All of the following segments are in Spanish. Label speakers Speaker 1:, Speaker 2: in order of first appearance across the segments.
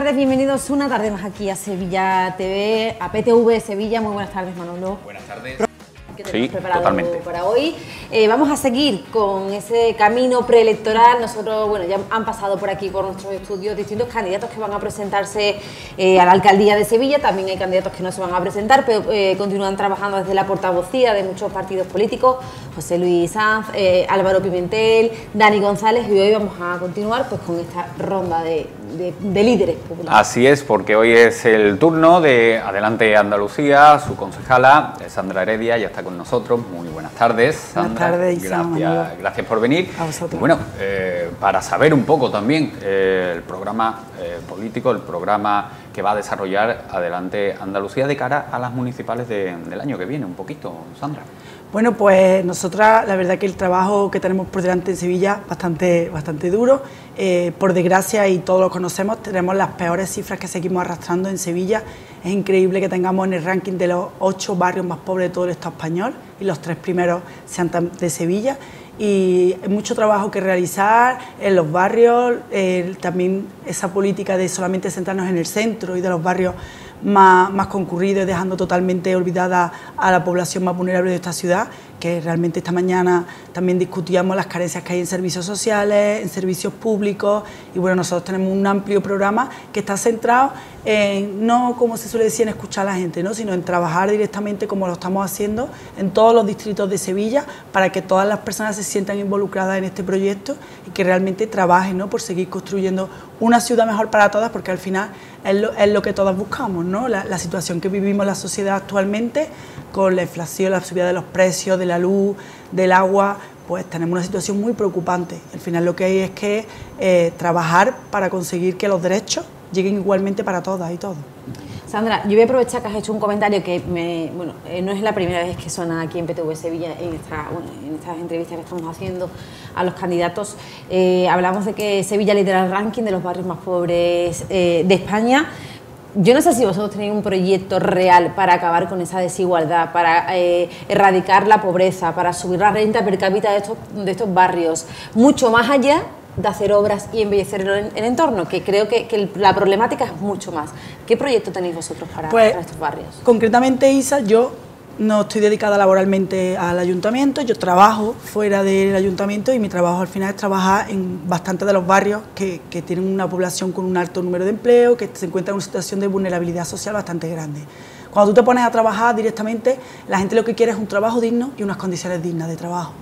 Speaker 1: tardes, bienvenidos una tarde más aquí a Sevilla TV, a PTV Sevilla. Muy buenas tardes, Manolo.
Speaker 2: Buenas tardes.
Speaker 1: ¿Qué tenemos preparado
Speaker 2: totalmente
Speaker 1: para hoy? Vamos a seguir con ese camino preelectoral. Nosotros, bueno, ya han pasado por aquí, por nuestros estudios, distintos candidatos que van a presentarse a la alcaldía de Sevilla. También hay candidatos que no se van a presentar, pero continúan trabajando desde la portavocía de muchos partidos políticos. José Luis Sanz, Álvaro Pimentel, Dani González, y hoy vamos a continuar pues con esta ronda de líderes populares.
Speaker 2: Así es, porque hoy es el turno de Adelante Andalucía, su concejala, Sandra Heredia, ya está con nosotros. Muy buenas tardes, Sandra.
Speaker 3: Buenas tardes,
Speaker 2: gracias por venir.
Speaker 3: A vosotros.
Speaker 2: Y bueno, para saber un poco también el programa político, el programa que va a desarrollar Adelante Andalucía de cara a las municipales del año que viene, un poquito, Sandra.
Speaker 3: Bueno, pues nosotras, la verdad que el trabajo que tenemos por delante en Sevilla bastante duro. Por desgracia, y todos lo conocemos, tenemos las peores cifras que seguimos arrastrando en Sevilla. Es increíble que tengamos en el ranking de los 8 barrios más pobres de todo el Estado español y los 3 primeros sean de Sevilla. Y hay mucho trabajo que realizar en los barrios, también esa política de solamente centrarnos en el centro y de los barrios más concurridos, dejando totalmente olvidada a la población más vulnerable de esta ciudad, que realmente esta mañana también discutíamos las carencias que hay en servicios sociales, en servicios públicos, y bueno, nosotros tenemos un amplio programa que está centrado en, no como se suele decir, en escuchar a la gente, ¿no?, sino en trabajar directamente como lo estamos haciendo en todos los distritos de Sevilla, para que todas las personas se sientan involucradas en este proyecto y que realmente trabajen, ¿no?, por seguir construyendo una ciudad mejor para todas, porque al final es lo que todas buscamos, ¿no? La situación que vivimos en la sociedad actualmente, con la inflación, la subida de los precios, de la luz, del agua, pues tenemos una situación muy preocupante. Al final lo que hay es que trabajar para conseguir que los derechos lleguen igualmente para todas y todos.
Speaker 1: Sandra, yo voy a aprovechar que has hecho un comentario que no es la primera vez que suena aquí en PTV Sevilla, en estas entrevistas que estamos haciendo a los candidatos. Hablamos de que Sevilla lidera el ranking de los barrios más pobres de España. Yo no sé si vosotros tenéis un proyecto real para acabar con esa desigualdad, para erradicar la pobreza, para subir la renta per cápita de estos barrios, mucho más allá de hacer obras y embellecer el entorno, que creo que la problemática es mucho más. ¿Qué proyecto tenéis vosotros para estos barrios?
Speaker 3: Concretamente, Isa, yo no estoy dedicada laboralmente al ayuntamiento, yo trabajo fuera del ayuntamiento y mi trabajo al final es trabajar en bastantes de los barrios que tienen una población con un alto número de empleo, que se encuentran en una situación de vulnerabilidad social bastante grande. Cuando tú te pones a trabajar directamente, la gente lo que quiere es un trabajo digno y unas condiciones dignas de trabajo.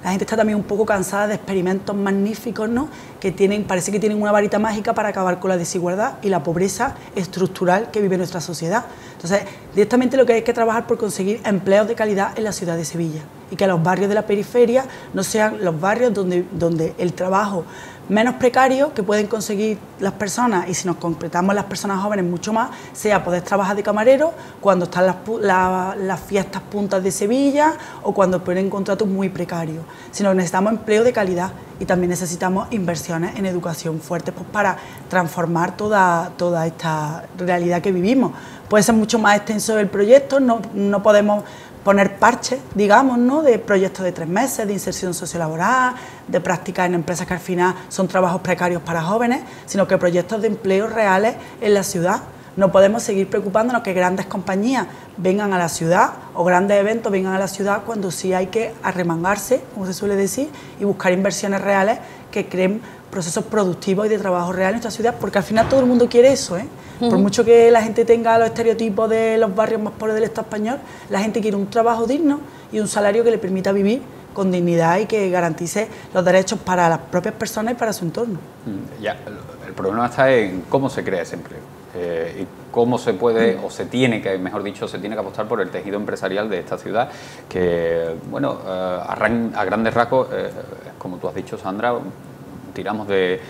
Speaker 3: La gente está también un poco cansada de experimentos magníficos, ¿no?, que parece que tienen una varita mágica para acabar con la desigualdad y la pobreza estructural que vive nuestra sociedad. Entonces, directamente lo que hay que trabajar por conseguir empleos de calidad en la ciudad de Sevilla y que los barrios de la periferia no sean los barrios donde el trabajo menos precario que pueden conseguir las personas, y si nos concretamos las personas jóvenes mucho más, sea poder trabajar de camarero cuando están las fiestas puntas de Sevilla o cuando ponen contratos muy precarios, sino que necesitamos empleo de calidad y también necesitamos inversiones en educación fuertes, pues, para transformar toda esta realidad que vivimos. Puede ser mucho más extenso el proyecto, no podemos poner parches, digamos, ¿no?, de proyectos de 3 meses, de inserción sociolaboral, de prácticas en empresas que al final son trabajos precarios para jóvenes, sino que proyectos de empleo reales en la ciudad. No podemos seguir preocupándonos que grandes compañías vengan a la ciudad o grandes eventos vengan a la ciudad cuando sí hay que arremangarse, como se suele decir, y buscar inversiones reales que creen procesos productivos y de trabajo real en nuestra ciudad, porque al final todo el mundo quiere eso, ¿eh? Por mucho que la gente tenga los estereotipos de los barrios más pobres del Estado español, la gente quiere un trabajo digno y un salario que le permita vivir con dignidad y que garantice los derechos para las propias personas y para su entorno.
Speaker 2: Ya, el problema está en cómo se crea ese empleo y cómo se puede, o se tiene que, mejor dicho, se tiene que apostar por el tejido empresarial de esta ciudad, que, bueno, a grandes rasgos, como tú has dicho, Sandra, tiramos de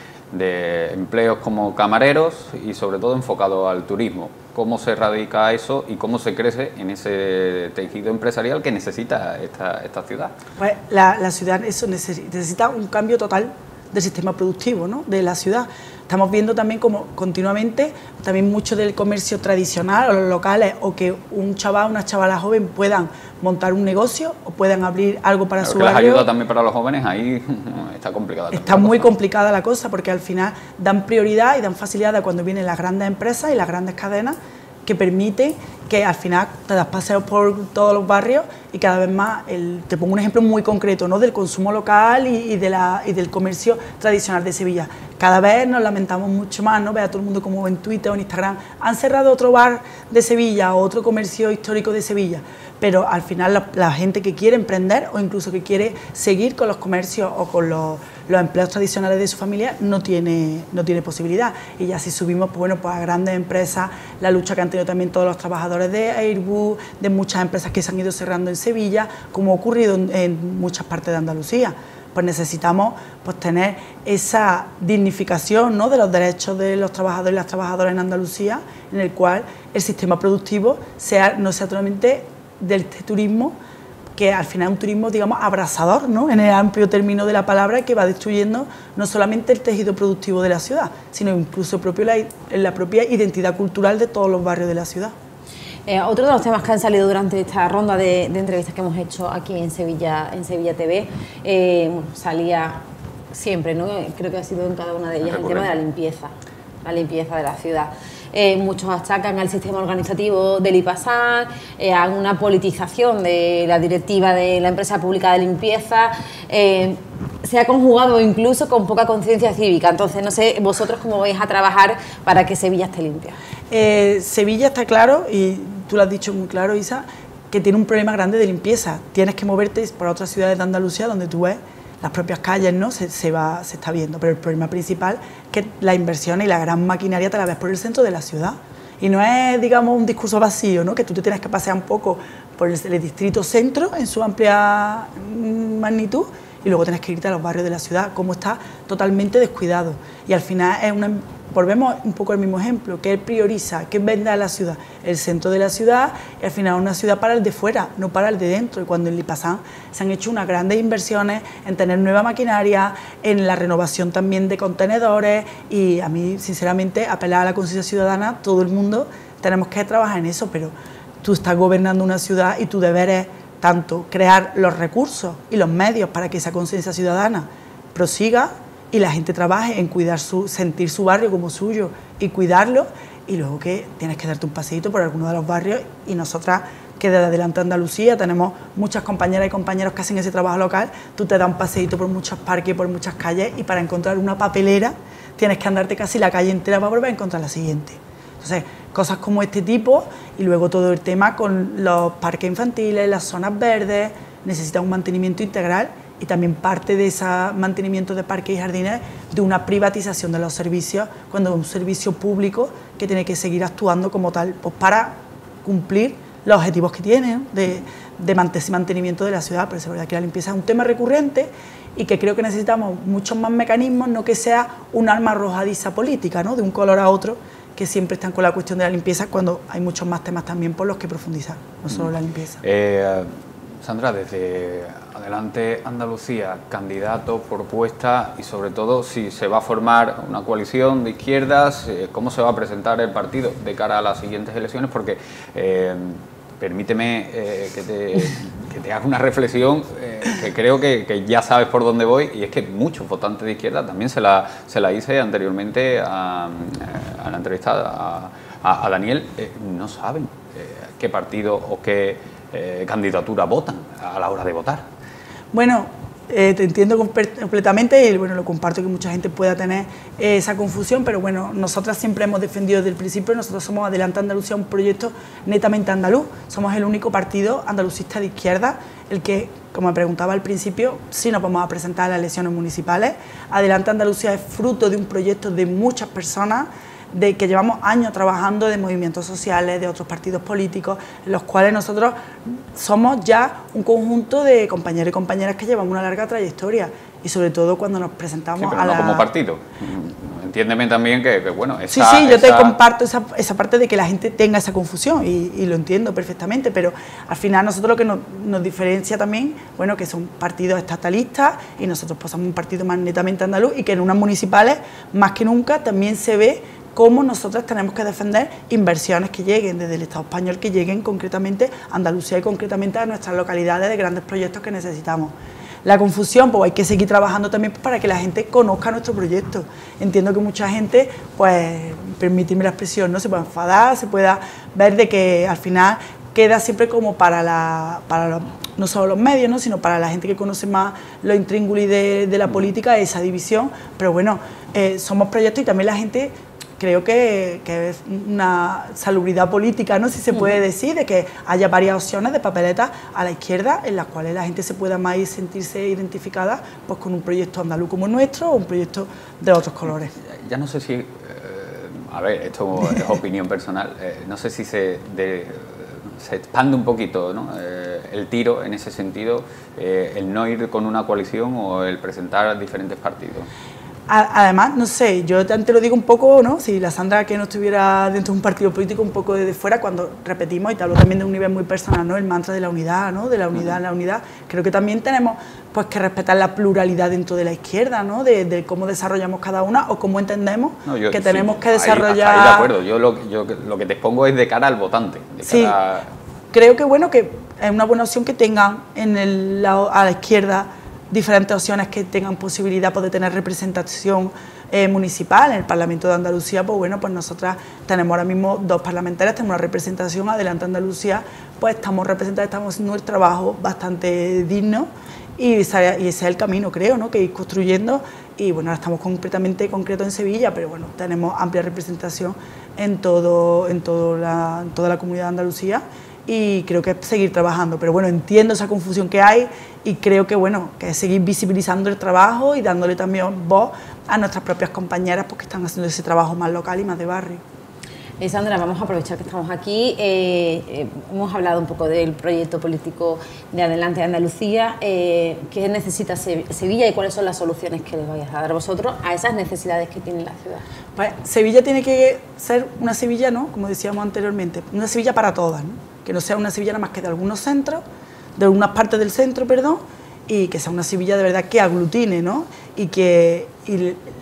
Speaker 2: empleos como camareros y sobre todo enfocado al turismo. ¿Cómo se radica eso y cómo se crece en ese tejido empresarial que necesita esta ciudad?
Speaker 3: Pues la ciudad eso necesita un cambio total del sistema productivo, ¿no?, de la ciudad. estamos viendo también como continuamente, también mucho del comercio tradicional o los locales, o que un chaval, una chavala joven puedan montar un negocio o puedan abrir algo para su barrio.
Speaker 2: ¿Les ayuda también para los jóvenes? Ahí está complicada.
Speaker 3: Está muy complicada la cosa, porque al final dan prioridad y dan facilidad a cuando vienen las grandes empresas y las grandes cadenas, que permiten que al final te das paseos por todos los barrios y cada vez más, te pongo un ejemplo muy concreto, ¿no?, del consumo local y del comercio tradicional de Sevilla. Cada vez nos lamentamos mucho más, ¿no? Ve a todo el mundo como en Twitter o en Instagram, han cerrado otro bar de Sevilla o otro comercio histórico de Sevilla, pero al final la gente que quiere emprender o incluso que quiere seguir con los comercios o con los empleos tradicionales de su familia no tiene posibilidad. Y ya si subimos pues a grandes empresas, la lucha que han tenido también todos los trabajadores de Airbus, de muchas empresas que se han ido cerrando en Sevilla, como ha ocurrido en muchas partes de Andalucía, pues necesitamos pues tener esa dignificación, ¿no?, de los derechos de los trabajadores y las trabajadoras en Andalucía, en el cual el sistema productivo no sea totalmente del turismo, que al final es un turismo, digamos, abrasador, ¿no?, en el amplio término de la palabra, que va destruyendo no solamente el tejido productivo de la ciudad, sino incluso la propia identidad cultural de todos los barrios de la ciudad.
Speaker 1: Otro de los temas que han salido durante esta ronda de entrevistas que hemos hecho aquí en Sevilla TV, salía siempre, ¿no?, creo que ha sido en cada una de ellas, el tema de la limpieza de la ciudad. Muchos achacan al sistema organizativo del IPASAN, a una politización de la directiva de la empresa pública de limpieza, se ha conjugado incluso con poca conciencia cívica. Entonces, no sé, vosotros cómo vais a trabajar para que Sevilla esté limpia.
Speaker 3: Sevilla está claro, y tú lo has dicho muy claro, Isa, que tiene un problema grande de limpieza. Tienes que moverte por otras ciudades de Andalucía donde tú ves las propias calles, ¿no?, se está viendo, pero el problema principal es que la inversión y la gran maquinaria te la ves por el centro de la ciudad. Y no es, digamos, un discurso vacío, ¿no?, que tú te tienes que pasear un poco por el distrito centro en su amplia magnitud y luego tienes que irte a los barrios de la ciudad, como está totalmente descuidado. Y al final volvemos un poco al mismo ejemplo, que él prioriza, que venda a la ciudad, el centro de la ciudad, y al final una ciudad para el de fuera, no para el de dentro. Y cuando en Lipasan se han hecho unas grandes inversiones en tener nueva maquinaria, en la renovación también de contenedores, y a mí, sinceramente, apelar a la conciencia ciudadana, todo el mundo tenemos que trabajar en eso, pero tú estás gobernando una ciudad y tu deber es tanto crear los recursos y los medios para que esa conciencia ciudadana prosiga y la gente trabaje en sentir su barrio como suyo y cuidarlo, y luego que tienes que darte un paseíto por alguno de los barrios. Y nosotras, que desde Adelante Andalucía tenemos muchas compañeras y compañeros que hacen ese trabajo local, tú te das un paseíto por muchos parques, por muchas calles, y para encontrar una papelera tienes que andarte casi la calle entera para volver a encontrar la siguiente. Entonces, cosas como este tipo, y luego todo el tema con los parques infantiles, las zonas verdes, necesita un mantenimiento integral, y también parte de ese mantenimiento de parques y jardines de una privatización de los servicios, cuando es un servicio público que tiene que seguir actuando como tal, pues para cumplir los objetivos que tiene, ¿no?, de mantenimiento de la ciudad. Pero es verdad que la limpieza es un tema recurrente y que creo que necesitamos muchos más mecanismos, no que sea un arma arrojadiza política, ¿no?, de un color a otro, que siempre están con la cuestión de la limpieza, cuando hay muchos más temas también por los que profundizar, no solo la limpieza.
Speaker 2: Sandra, desde Adelante Andalucía, candidato, propuesta, y sobre todo si se va a formar una coalición de izquierdas, cómo se va a presentar el partido de cara a las siguientes elecciones, porque permíteme que te haga una reflexión que creo que ya sabes por dónde voy, y es que muchos votantes de izquierda, también se la hice anteriormente a la entrevista a Daniel, no saben qué partido o qué candidatura votan a la hora de votar.
Speaker 3: Bueno, te entiendo completamente, y bueno, lo comparto, que mucha gente pueda tener esa confusión, pero bueno, nosotras siempre hemos defendido desde el principio, nosotros somos Adelante Andalucía, un proyecto netamente andaluz, somos el único partido andalucista de izquierda, el que, como me preguntaba al principio, sí nos vamos a presentar a las elecciones municipales. Adelante Andalucía es fruto de un proyecto de muchas personas, de que llevamos años trabajando, de movimientos sociales, de otros partidos políticos, en los cuales nosotros somos ya un conjunto de compañeros y compañeras que llevamos una larga trayectoria. y sobre todo cuando nos presentamos
Speaker 2: sí, pero
Speaker 3: a
Speaker 2: no
Speaker 3: la...
Speaker 2: como partido. Entiéndeme también que bueno,
Speaker 3: Sí, yo te comparto esa parte de que la gente tenga esa confusión y lo entiendo perfectamente, pero al final nosotros lo que nos diferencia también, bueno, que son partidos estatalistas y nosotros pues somos un partido más netamente andaluz y que en unas municipales, más que nunca, también se ve cómo nosotros tenemos que defender inversiones que lleguen desde el Estado español, que lleguen concretamente a Andalucía y concretamente a nuestras localidades de grandes proyectos que necesitamos. La confusión, pues hay que seguir trabajando también para que la gente conozca nuestro proyecto. Entiendo que mucha gente, pues, permíteme la expresión, ¿no? Se pueda enfadar, se pueda ver de que al final queda siempre como no solo los medios, ¿no? Sino para la gente que conoce más lo intríngulis de la política, esa división. Pero bueno, somos proyectos y también la gente... Creo que es una salubridad política, ¿no? Si se puede decir, de que haya varias opciones de papeletas a la izquierda en las cuales la gente se pueda más sentirse identificada pues, con un proyecto andaluz como el nuestro o un proyecto de otros colores.
Speaker 2: Ya no sé si, a ver, esto es opinión personal, no sé si se expande un poquito, ¿no? El tiro en ese sentido, el no ir con una coalición o el presentar diferentes partidos.
Speaker 3: Además, no sé, yo te lo digo un poco, ¿no? Si la Sandra que no estuviera dentro de un partido político un poco desde fuera, cuando repetimos, y te hablo también de un nivel muy personal, ¿no? El mantra de la unidad, ¿no? De la unidad, la unidad. Creo que también tenemos pues que respetar la pluralidad dentro de la izquierda, ¿no? De cómo desarrollamos cada una o cómo entendemos que tenemos que desarrollar...
Speaker 2: Ahí de acuerdo, yo lo que te expongo es de cara al votante.
Speaker 3: Sí, creo que bueno, que es una buena opción que tengan en el lado a la izquierda diferentes opciones que tengan posibilidad pues, de tener representación municipal. En el Parlamento de Andalucía, pues bueno, pues nosotras tenemos ahora mismo 2 parlamentarias, tenemos una representación, Adelante Andalucía, pues estamos representadas, estamos haciendo el trabajo bastante digno y ese es el camino, creo, ¿no? Que ir construyendo y bueno, ahora estamos completamente concretos en Sevilla, pero bueno, tenemos amplia representación en toda la comunidad de Andalucía. Y creo que es seguir trabajando, pero bueno, entiendo esa confusión que hay y creo que bueno, que es seguir visibilizando el trabajo y dándole también voz a nuestras propias compañeras porque están haciendo ese trabajo más local y más de barrio.
Speaker 1: Sandra, vamos a aprovechar que estamos aquí. Hemos hablado un poco del proyecto político de Adelante Andalucía. ¿Qué necesita Sevilla y cuáles son las soluciones que les vais a dar vosotros a esas necesidades que tiene la ciudad?
Speaker 3: Pues Sevilla tiene que ser una Sevilla, ¿no? Como decíamos anteriormente, una Sevilla para todas, ¿no? Que no sea una Sevilla nada más que de algunos centros, de algunas partes del centro, perdón, y que sea una Sevilla de verdad que aglutine, ¿no? Y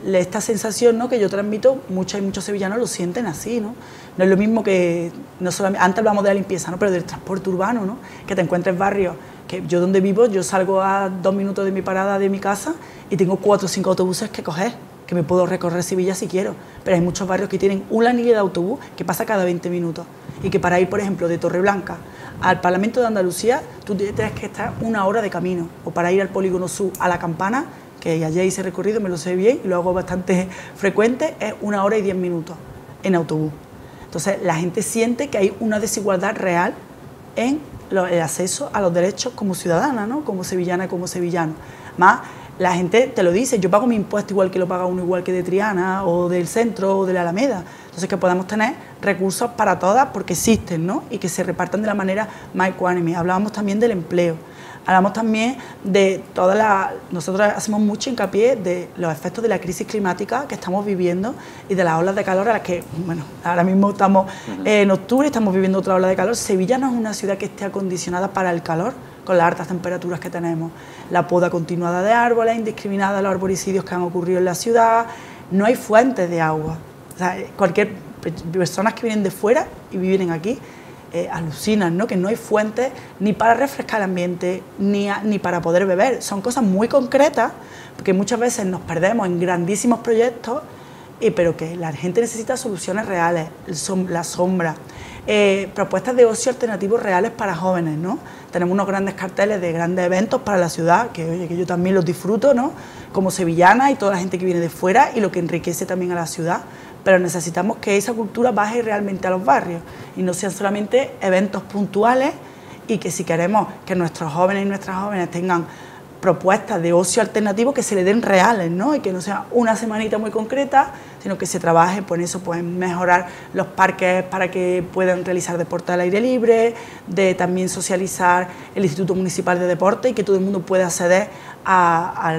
Speaker 3: esta sensación, ¿no? Que yo transmito, muchas y muchos sevillanos lo sienten así, ¿no? No es lo mismo que, no solamente, antes hablamos de la limpieza, ¿no? Pero del transporte urbano, ¿no? Que te encuentres barrios, que yo donde vivo, yo salgo a 2 minutos de mi parada de mi casa y tengo 4 o 5 autobuses que coger, que me puedo recorrer Sevilla si quiero, pero hay muchos barrios que tienen una línea de autobús que pasa cada 20 minutos y que para ir, por ejemplo, de Torreblanca al Parlamento de Andalucía, tú tienes que estar 1 hora de camino, o para ir al Polígono Sur a La Campana, que ayer hice recorrido, me lo sé bien y lo hago bastante frecuente, es 1 hora y 10 minutos en autobús. Entonces, la gente siente que hay una desigualdad real en el acceso a los derechos como ciudadana, ¿no? Como sevillana y como sevillano. Más, la gente te lo dice, yo pago mi impuesto igual que lo paga uno, igual que de Triana, o del centro, o de la Alameda. Entonces, que podamos tener recursos para todas porque existen, ¿no? Y que se repartan de la manera más ecuánime. Hablábamos también del empleo. Hablamos también de nosotros hacemos mucho hincapié de los efectos de la crisis climática que estamos viviendo y de las olas de calor a las que, bueno, ahora mismo estamos en octubre, estamos viviendo otra ola de calor. Sevilla no es una ciudad que esté acondicionada para el calor, con las altas temperaturas que tenemos. La poda continuada de árboles, indiscriminada, los arboricidios que han ocurrido en la ciudad, no hay fuentes de agua. O sea, personas que vienen de fuera y viven aquí, alucinan, ¿no? Que no hay fuentes ni para refrescar el ambiente ni para poder beber. Son cosas muy concretas porque muchas veces nos perdemos en grandísimos proyectos, pero que la gente necesita soluciones reales, la sombra, propuestas de ocio alternativos reales para jóvenes, ¿no? Tenemos unos grandes carteles de grandes eventos para la ciudad, que oye, que yo también los disfruto, ¿no? Como sevillana y toda la gente que viene de fuera y lo que enriquece también a la ciudad. Pero necesitamos que esa cultura baje realmente a los barrios y no sean solamente eventos puntuales y que si queremos que nuestros jóvenes y nuestras jóvenes tengan propuestas de ocio alternativo que se le den reales, ¿no? Y que no sea una semanita muy concreta sino que se trabaje pues, en eso, pues, en mejorar los parques para que puedan realizar deporte al aire libre, de también socializar el Instituto Municipal de Deporte y que todo el mundo pueda acceder a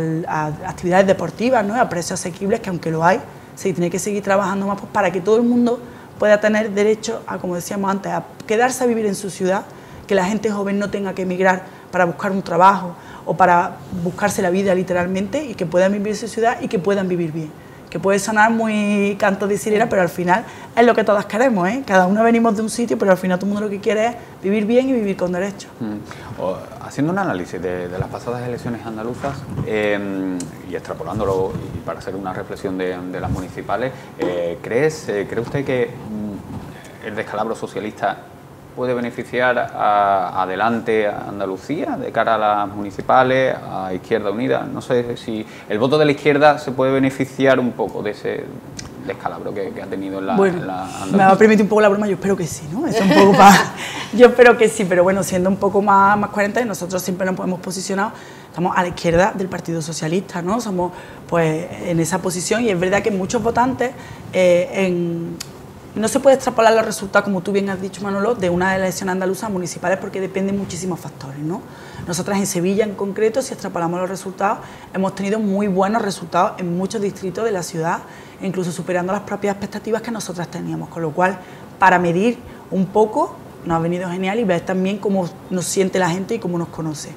Speaker 3: actividades deportivas, ¿no? A precios asequibles, que aunque lo hay, se tiene que seguir trabajando más pues, para que todo el mundo pueda tener derecho a, como decíamos antes, a quedarse a vivir en su ciudad, que la gente joven no tenga que emigrar para buscar un trabajo o para buscarse la vida literalmente, y que puedan vivir en su ciudad y que puedan vivir bien. Que puede sonar muy canto de sirena, pero al final es lo que todas queremos, ¿eh? Cada uno venimos de un sitio, pero al final todo el mundo lo que quiere es vivir bien y vivir con derechos.
Speaker 2: Haciendo un análisis de las pasadas elecciones andaluzas y extrapolándolo y para hacer una reflexión de las municipales, ¿cree usted que el descalabro socialista puede beneficiar adelante a Andalucía de cara a las municipales, a Izquierda Unida? No sé si el voto de la izquierda se puede beneficiar un poco de ese descalabro que ha tenido en la Andalucía.
Speaker 3: Me va a permitir un poco la broma, yo espero que sí, ¿no? Eso un poco yo espero que sí, pero bueno, siendo un poco más coherentes, nosotros siempre nos hemos posicionado, estamos a la izquierda del Partido Socialista, ¿no? Somos pues en esa posición, y es verdad que muchos votantes no se puede extrapolar los resultados, como tú bien has dicho, Manolo, de una elección andaluza municipales, porque dependen muchísimos factores, ¿no? Nosotras en Sevilla en concreto, si extrapolamos los resultados, hemos tenido muy buenos resultados en muchos distritos de la ciudad, incluso superando las propias expectativas que nosotras teníamos, con lo cual, para medir un poco, nos ha venido genial y ver también cómo nos siente la gente y cómo nos conoce.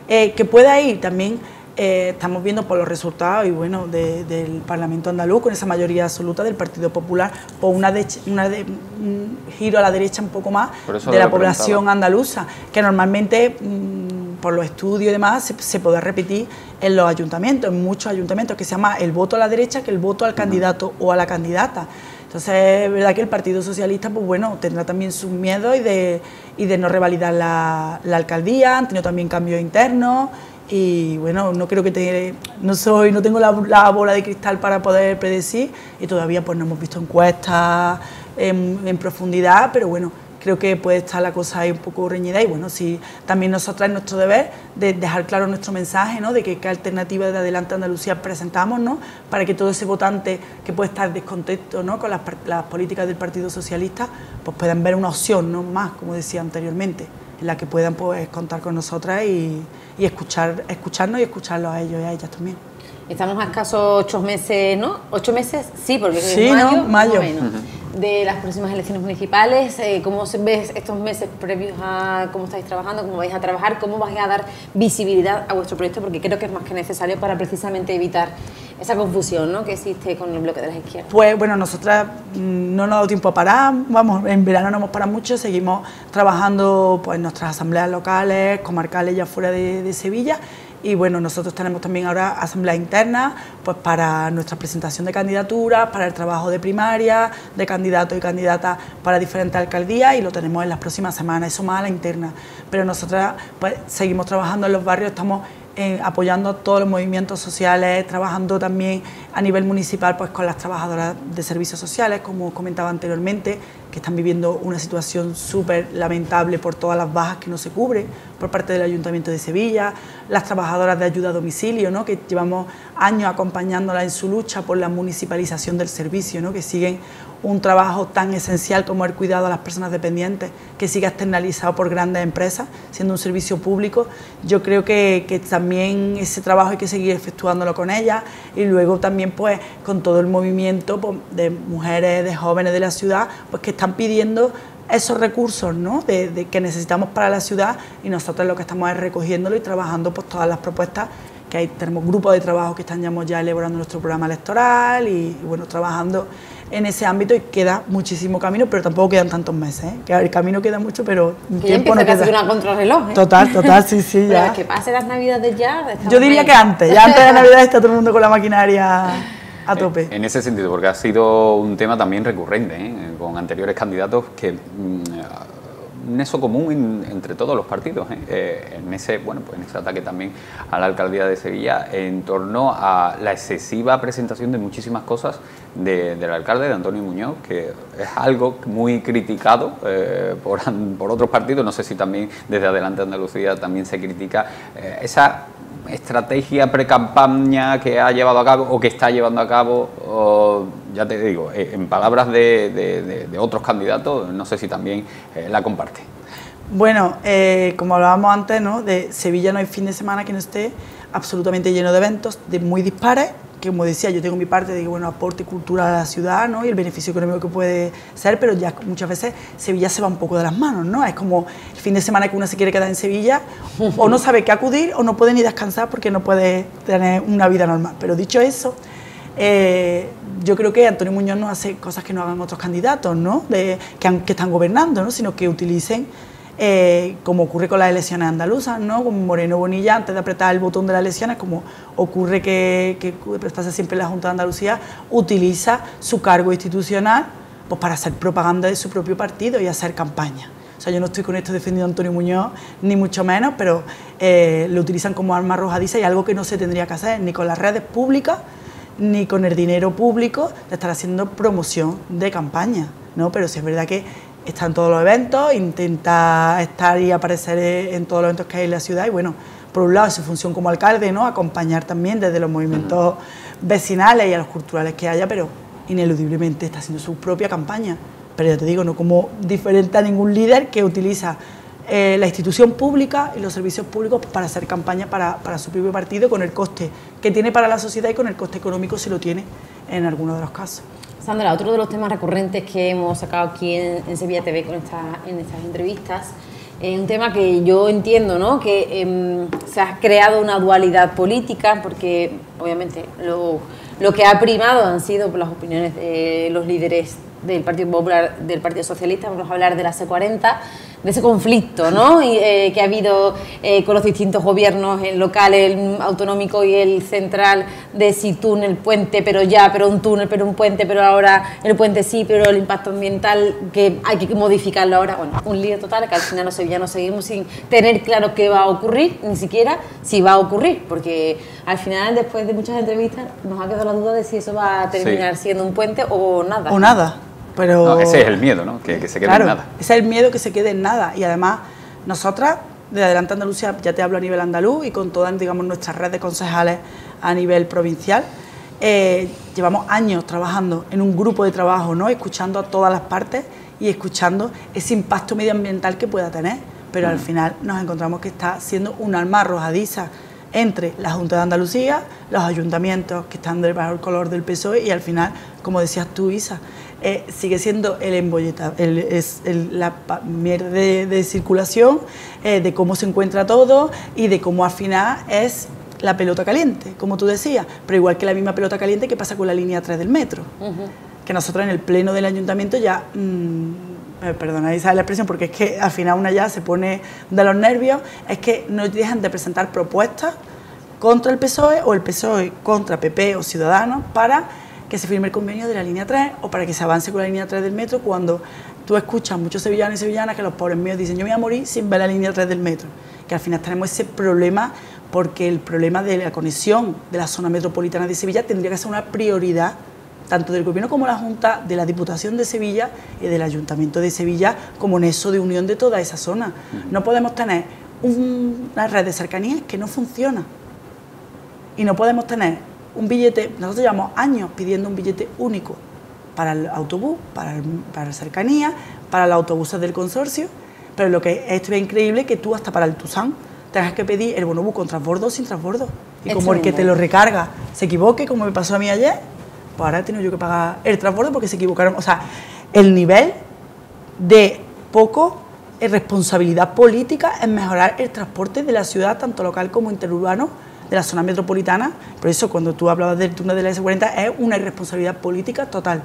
Speaker 3: Que pueda ir también... estamos viendo por los resultados y bueno del Parlamento andaluz, con esa mayoría absoluta del Partido Popular, por un giro a la derecha un poco más de la población andaluza, que normalmente por los estudios y demás se puede repetir en los ayuntamientos, en muchos ayuntamientos, que se llama el voto a la derecha que el voto al candidato o a la candidata. Entonces es verdad que el Partido Socialista pues bueno, tendrá también sus miedos y de no revalidar la alcaldía, han tenido también cambios internos. Y bueno, no creo que no tengo la bola de cristal para poder predecir, y todavía pues no hemos visto encuestas en profundidad, pero bueno, creo que puede estar la cosa ahí un poco reñida, y bueno, sí, también nosotras es nuestro deber de dejar claro nuestro mensaje, ¿no? De qué alternativa de Adelante Andalucía presentamos, ¿no? Para que todo ese votante que puede estar descontento, ¿no? Con las políticas del Partido Socialista, pues puedan ver una opción, no más, como decía anteriormente, en la que puedan pues contar con nosotras y escucharnos y escucharlos a ellos y a ellas también.
Speaker 1: Estamos a escasos 8 meses, ¿no? 8 meses, sí, porque
Speaker 3: sí,
Speaker 1: es mayo,
Speaker 3: ¿no? Mayo.
Speaker 1: De las próximas elecciones municipales. ¿Cómo ves estos meses previos a cómo estáis trabajando, cómo vais a trabajar, cómo vais a dar visibilidad a vuestro proyecto? Porque creo que es más que necesario para precisamente evitar esa confusión, ¿no?, que existe con el bloque de las izquierdas.
Speaker 3: Pues bueno, nosotras no nos ha dado tiempo a parar, vamos, en verano no hemos parado mucho, seguimos trabajando pues, en nuestras asambleas locales, comarcales ya fuera de Sevilla. Y bueno, nosotros tenemos también ahora asambleas internas pues para nuestra presentación de candidaturas, para el trabajo de primaria, de candidatos y candidatas para diferentes alcaldías, y lo tenemos en las próximas semanas, eso más a la interna. Pero nosotras pues seguimos trabajando en los barrios, estamos apoyando todos los movimientos sociales, trabajando también a nivel municipal pues con las trabajadoras de servicios sociales, como comentaba anteriormente, que están viviendo una situación súper lamentable por todas las bajas que no se cubren por parte del Ayuntamiento de Sevilla, las trabajadoras de ayuda a domicilio, ¿no?, que llevamos años acompañándolas en su lucha por la municipalización del servicio, ¿no?, que siguen un trabajo tan esencial como el cuidado a las personas dependientes, que sigue externalizado por grandes empresas, siendo un servicio público. Yo creo que también ese trabajo hay que seguir efectuándolo con ellas, y luego también pues con todo el movimiento pues, de mujeres, de jóvenes de la ciudad, pues que están pidiendo esos recursos, ¿no?, de que necesitamos para la ciudad, y nosotros lo que estamos es recogiéndolo y trabajando pues todas las propuestas que hay. Tenemos grupos de trabajo que están ya elaborando nuestro programa electoral y bueno, trabajando en ese ámbito, y queda muchísimo camino, pero tampoco quedan tantos meses, ¿eh? Que el camino queda mucho, pero
Speaker 1: tiempo no queda. Una contrarreloj, ¿eh?
Speaker 3: Total, sí, ya.
Speaker 1: Pero que pase las navidades ya.
Speaker 3: Yo diría que antes de la Navidad está todo el mundo con la maquinaria a tope.
Speaker 2: En ese sentido, porque ha sido un tema también recurrente, ¿eh?, con anteriores candidatos, que un nexo común entre todos los partidos, en ese ataque también a la alcaldía de Sevilla, en torno a la excesiva presentación de muchísimas cosas del alcalde, de Antonio Muñoz, que es algo muy criticado por otros partidos. No sé si también desde Adelante Andalucía también se critica esa estrategia pre-campaña que ha llevado a cabo o que está llevando a cabo pero ya te digo, en palabras de otros candidatos, no sé si también la comparte.
Speaker 3: Bueno, como hablábamos antes, ¿no? De Sevilla no hay fin de semana que no esté absolutamente lleno de eventos de muy dispares, que como decía, yo tengo mi parte de bueno, aporte cultural a la ciudad, ¿no? Y el beneficio económico que puede ser, pero ya muchas veces Sevilla se va un poco de las manos, ¿no? Es como el fin de semana que uno se quiere quedar en Sevilla, o no sabe qué acudir, o no puede ni descansar porque no puede tener una vida normal. Pero dicho eso, yo creo que Antonio Muñoz no hace cosas que no hagan otros candidatos, ¿no? Que están gobernando, ¿no? Sino que utilicen, como ocurre con las elecciones andaluzas, ¿no? Como Moreno Bonilla, antes de apretar el botón de las elecciones, como ocurre que pasa siempre en la Junta de Andalucía, utiliza su cargo institucional pues, para hacer propaganda de su propio partido y hacer campaña. O sea, yo no estoy con esto defendiendo a Antonio Muñoz, ni mucho menos, pero lo utilizan como arma arrojadiza y algo que no se tendría que hacer ni con las redes públicas, ni con el dinero público de estar haciendo promoción de campaña, ¿no? Pero sí es verdad que está en todos los eventos, intenta estar y aparecer en todos los eventos que hay en la ciudad y bueno, por un lado su función como alcalde, ¿no? Acompañar también desde los movimientos vecinales y a los culturales que haya, pero ineludiblemente está haciendo su propia campaña. Pero ya te digo, no como diferente a ningún líder que utiliza la institución pública y los servicios públicos para hacer campaña para su propio partido con el coste que tiene para la sociedad y con el coste económico si lo tiene en algunos de los casos.
Speaker 1: Sandra, otro de los temas recurrentes que hemos sacado aquí en Sevilla TV en estas entrevistas es un tema que yo entiendo, ¿no? Que se ha creado una dualidad política porque obviamente lo que ha primado han sido por las opiniones de los líderes del Partido Popular, del Partido Socialista. Vamos a hablar de la C40, de ese conflicto, ¿no? Que ha habido con los distintos gobiernos, el local, el autonómico y el central, de si túnel, puente, pero un túnel, pero un puente, pero ahora el puente sí, pero el impacto ambiental que hay que modificarlo ahora. Bueno, un lío total que al final los sevillanos seguimos sin tener claro qué va a ocurrir, ni siquiera si va a ocurrir, porque al final, después de muchas entrevistas, nos ha quedado la duda de si eso va a terminar siendo un puente o nada.
Speaker 3: O nada. Pero
Speaker 2: no, ese es el miedo, ¿no? Que se quede en nada.
Speaker 3: Ese es el miedo, que se quede en nada. Y además, nosotras, de Adelante Andalucía, ya te hablo a nivel andaluz y con todas, digamos, nuestras redes de concejales a nivel provincial, llevamos años trabajando en un grupo de trabajo, ¿no? Escuchando a todas las partes y escuchando ese impacto medioambiental que pueda tener. Pero al final nos encontramos que está siendo un arma arrojadiza entre la Junta de Andalucía, los ayuntamientos que están bajo el color del PSOE y al final, como decías tú, Isa, sigue siendo el embolleta, la mierda de circulación, de cómo se encuentra todo y de cómo al final es la pelota caliente, como tú decías, pero igual que la misma pelota caliente que pasa con la línea 3 del metro, que nosotros en el pleno del ayuntamiento ya, perdonáis la expresión porque es que al final una ya se pone de los nervios, es que no dejan de presentar propuestas contra el PSOE o el PSOE contra PP o Ciudadanos para que se firme el convenio de la línea 3 o para que se avance con la línea 3 del metro, cuando tú escuchas a muchos sevillanos y sevillanas que los pobres míos dicen yo me voy a morir sin ver la línea 3 del metro, que al final tenemos ese problema porque el problema de la conexión de la zona metropolitana de Sevilla tendría que ser una prioridad tanto del Gobierno como la Junta, de la Diputación de Sevilla y del Ayuntamiento de Sevilla como nexo de unión de toda esa zona. No podemos tener una red de cercanías que no funciona y no podemos tener un billete, nosotros llevamos años pidiendo un billete único para el autobús, para cercanía, para los autobuses del consorcio, pero lo que es increíble es que tú hasta para el Tusán tengas que pedir el bonobús con transbordo o sin transbordo. Y como el que te lo recarga se equivoque, como me pasó a mí ayer, pues ahora he tenido yo que pagar el transbordo porque se equivocaron. O sea, el nivel de poco responsabilidad política en mejorar el transporte de la ciudad, tanto local como interurbano, de la zona metropolitana. Por eso, cuando tú hablabas del túnel de la S40, es una irresponsabilidad política total.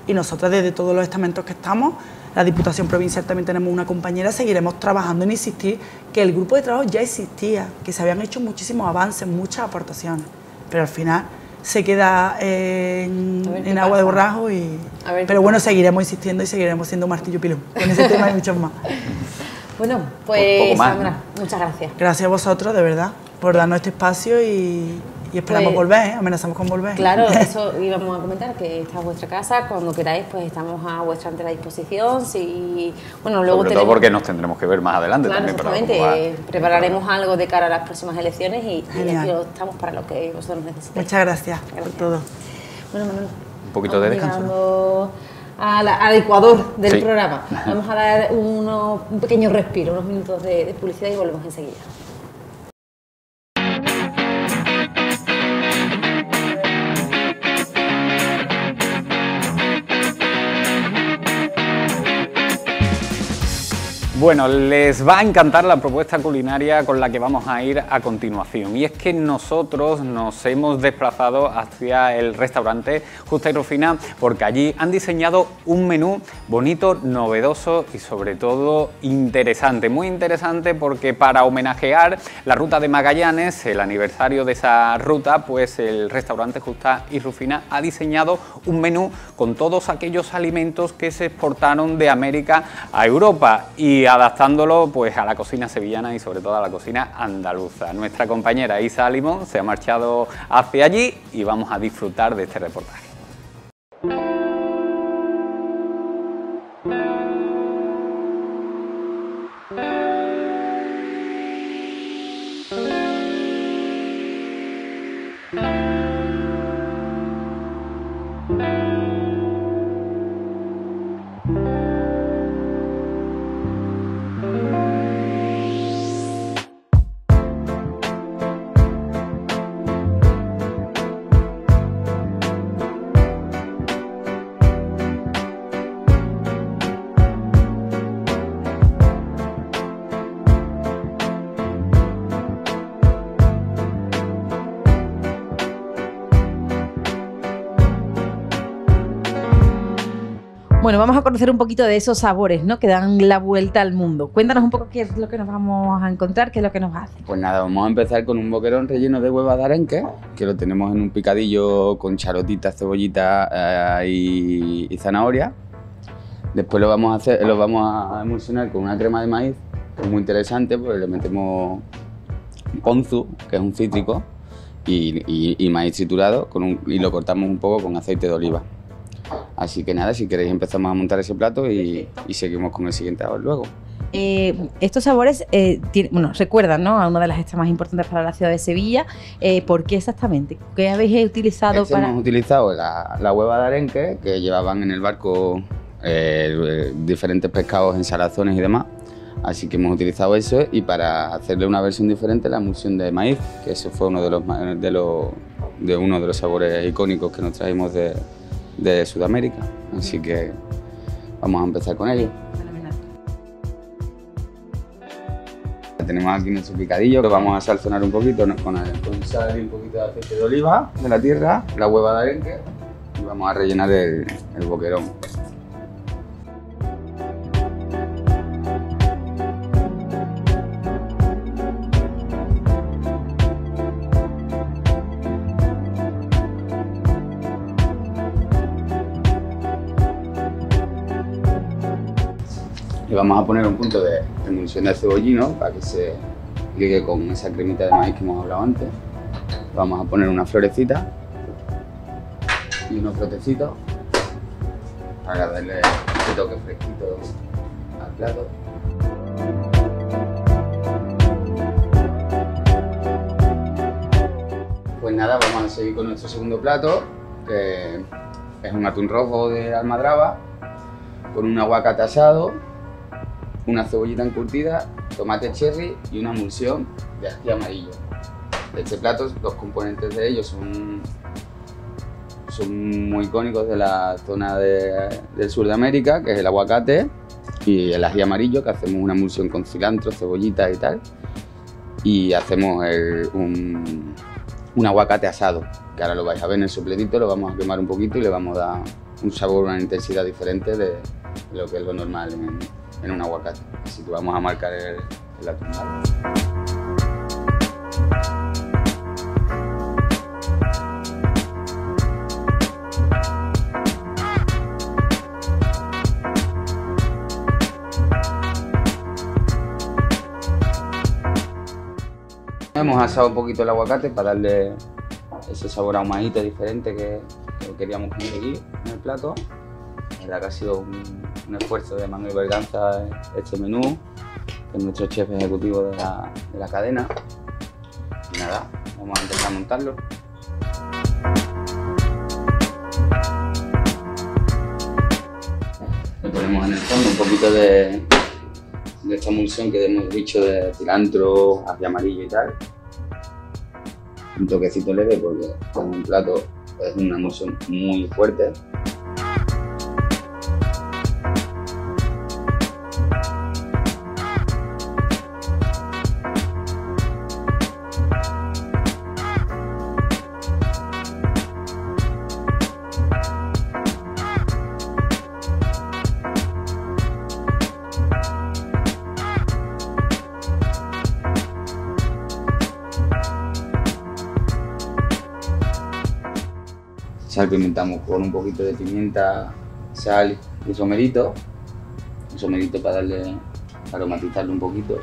Speaker 3: Y nosotros, desde todos los estamentos que estamos, la Diputación Provincial también tenemos una compañera, seguiremos trabajando en insistir que el grupo de trabajo ya existía, que se habían hecho muchísimos avances, muchas aportaciones, pero al final se queda en agua de borrajo. Pero bueno, seguiremos insistiendo y seguiremos siendo martillo pilón con ese tema y muchos más.
Speaker 1: Bueno, pues Sandra, muchas gracias.
Speaker 3: Gracias a vosotros, de verdad, por darnos este espacio y esperamos volver, amenazamos con volver.
Speaker 1: Claro, eso íbamos a comentar, que esta es vuestra casa, cuando queráis pues estamos a vuestra entera disposición. Bueno, luego
Speaker 2: sobre todo porque nos tendremos que ver más adelante.
Speaker 1: Claro,
Speaker 2: también.
Speaker 1: Exactamente, prepararemos algo de cara a las próximas elecciones y aquí estamos para lo que vosotros necesitéis.
Speaker 3: Muchas gracias por todo.
Speaker 1: Bueno, Manuel.
Speaker 2: un poquito de descanso.
Speaker 1: Llegando al ecuador del
Speaker 2: Sí.
Speaker 1: programa. Vamos a dar un pequeño respiro, unos minutos de publicidad y volvemos enseguida.
Speaker 2: Bueno, les va a encantar la propuesta culinaria con la que vamos a ir a continuación. Y es que nosotros nos hemos desplazado hacia el restaurante Justa y Rufina porque allí han diseñado un menú bonito, novedoso y sobre todo interesante. Muy interesante porque para homenajear la ruta de Magallanes, el aniversario de esa ruta, pues el restaurante Justa y Rufina ha diseñado un menú con todos aquellos alimentos que se exportaron de América a Europa y adaptándolo pues a la cocina sevillana y sobre todo a la cocina andaluza. Nuestra compañera Isa Limón se ha marchado hacia allí y vamos a disfrutar de este reportaje.
Speaker 1: Bueno, vamos a conocer un poquito de esos sabores, ¿no?, que dan la vuelta al mundo. Cuéntanos un poco qué es lo que nos vamos a encontrar, qué es lo que nos hace.
Speaker 4: Pues nada, vamos a empezar con un boquerón relleno de huevas de arenque, que lo tenemos en un picadillo con charotitas, cebollitas y zanahoria. Después lo vamos a emulsionar con una crema de maíz, que es muy interesante, porque le metemos ponzu, que es un cítrico, y maíz triturado, y lo cortamos un poco con aceite de oliva. Así que nada, si queréis empezamos a montar ese plato y seguimos con el siguiente luego.
Speaker 1: Estos sabores recuerdan, ¿no?, a una de las gestas más importantes para la ciudad de Sevilla. ¿Por qué exactamente? ¿Qué habéis utilizado para...?
Speaker 4: Hemos utilizado la hueva de arenque, que llevaban en el barco diferentes pescados en salazones y demás. Así que hemos utilizado eso, y para hacerle una versión diferente, la emulsión de maíz, que ese fue uno de los sabores icónicos que nos trajimos de Sudamérica. Así que vamos a empezar con ello. Tenemos aquí nuestro picadillo, que vamos a salzonar un poquito con sal y un poquito de aceite de oliva de la tierra, la hueva de arenque, y vamos a rellenar el boquerón. Le vamos a poner un punto de emulsión de cebollino para que se ligue con esa cremita de maíz que hemos hablado antes. Vamos a poner una florecita y unos brotecitos para darle ese toque fresquito al plato. Pues nada, vamos a seguir con nuestro segundo plato, que es un atún rojo de almadraba con un aguacate asado, una cebollita encurtida, tomate cherry y una emulsión de ají amarillo. Este plato, los componentes de ellos son muy icónicos de la zona del sur de América, que es el aguacate y el ají amarillo, que hacemos una emulsión con cilantro, cebollita y tal. Y hacemos un aguacate asado, que ahora lo vais a ver en el sopletito, lo vamos a quemar un poquito y le vamos a dar un sabor, una intensidad diferente de lo que es lo normal en un aguacate. Así que vamos a marcar el atún. Hemos asado un poquito el aguacate para darle ese sabor ahumadito diferente que queríamos poner aquí en el plato. La verdad que ha sido un esfuerzo de Manuel Berganza este menú, que es nuestro chef ejecutivo de la cadena. Y nada, vamos a empezar a montarlo. Le ponemos en el fondo un poquito de esta emulsión que hemos dicho de cilantro, ají amarillo y tal. Un toquecito leve porque con un plato es una emulsión muy fuerte. Salpimentamos con un poquito de pimienta, sal y somerito. Un somerito para aromatizarlo un poquito.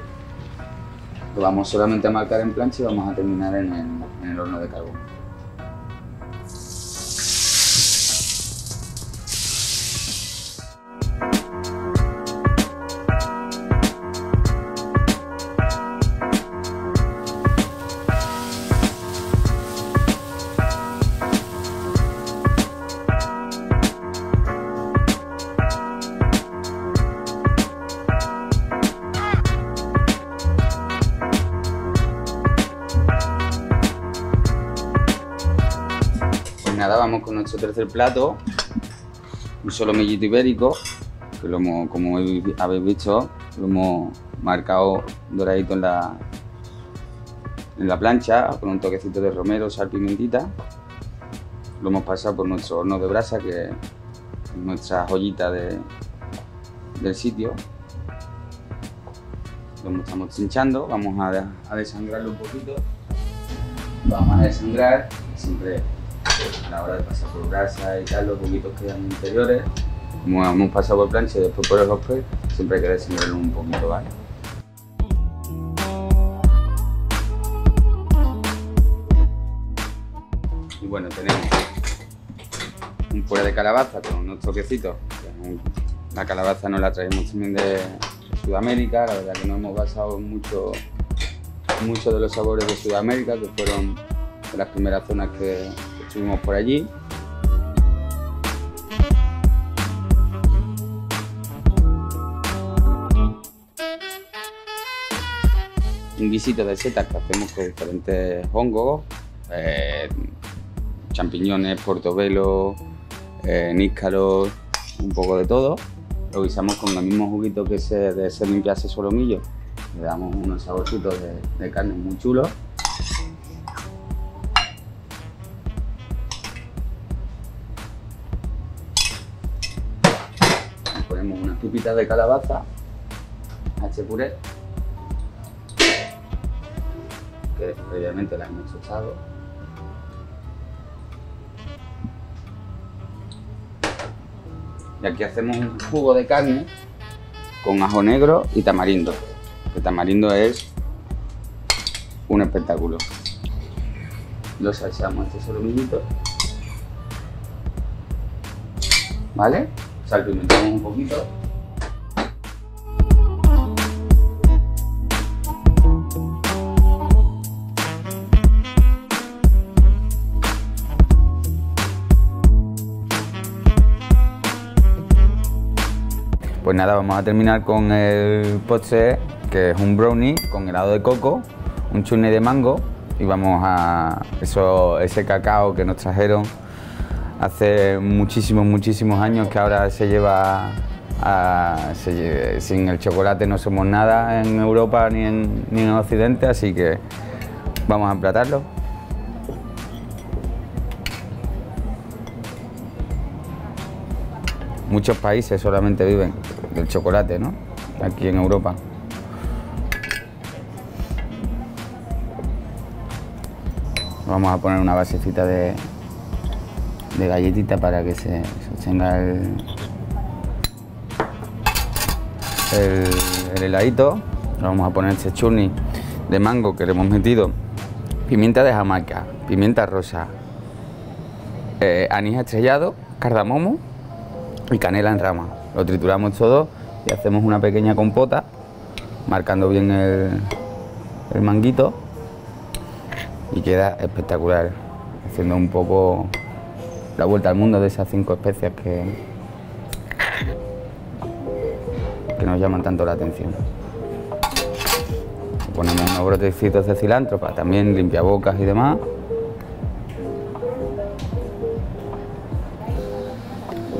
Speaker 4: Lo vamos solamente a marcar en plancha y vamos a terminar en el horno de carbón. Nada, vamos con nuestro tercer plato, un solomillito ibérico, que como habéis visto, lo hemos marcado doradito en la plancha, con un toquecito de romero, sal, pimentita. Lo hemos pasado por nuestro horno de brasa, que es nuestra joyita del sitio. Lo estamos trinchando, vamos a desangrarlo un poquito. Vamos a desangrar, siempre a la hora de pasar por brasa y tal, los juguitos quedan interiores. Como hemos pasado por plancha y después por el hotplate, siempre hay que desangrarlo un poquito, ¿vale? Y bueno, tenemos un puré de calabaza con unos toquecitos. La calabaza nos la traemos también de Sudamérica, la verdad que nos hemos basado mucho de los sabores de Sudamérica, que fueron de las primeras zonas que estuvimos por allí. Un guisito de setas que hacemos con diferentes hongos, champiñones, portobelo, níscaros, un poco de todo. Lo guisamos con el mismo juguito que de se limpiase solomillo. Le damos unos saborcitos de carne muy chulos. Ponemos unas pipitas de calabaza a este puré, que previamente las hemos tostado. Y aquí hacemos un jugo de carne con ajo negro y tamarindo. El tamarindo es un espectáculo. Lo salseamos este solomillito, ¿vale? Salpimentamos un poquito. Pues nada, vamos a terminar con el postre, que es un brownie con helado de coco, un chutney de mango, y vamos a ese cacao que nos trajeron hace muchísimos años, que ahora se lleva sin el chocolate no somos nada en Europa ni en Occidente, así que vamos a emplatarlo. Muchos países solamente viven del chocolate, ¿no? Aquí en Europa. Vamos a poner una basecita de galletita para que se sostenga el heladito. Vamos a poner este chutney de mango que le hemos metido pimienta de Jamaica, pimienta rosa, anís estrellado, cardamomo y canela en rama. Lo trituramos todo y hacemos una pequeña compota, marcando bien el manguito, y queda espectacular, haciendo un poco la vuelta al mundo de esas 5 especias nos llaman tanto la atención. Ponemos unos brotecitos de cilantro para también limpiabocas y demás.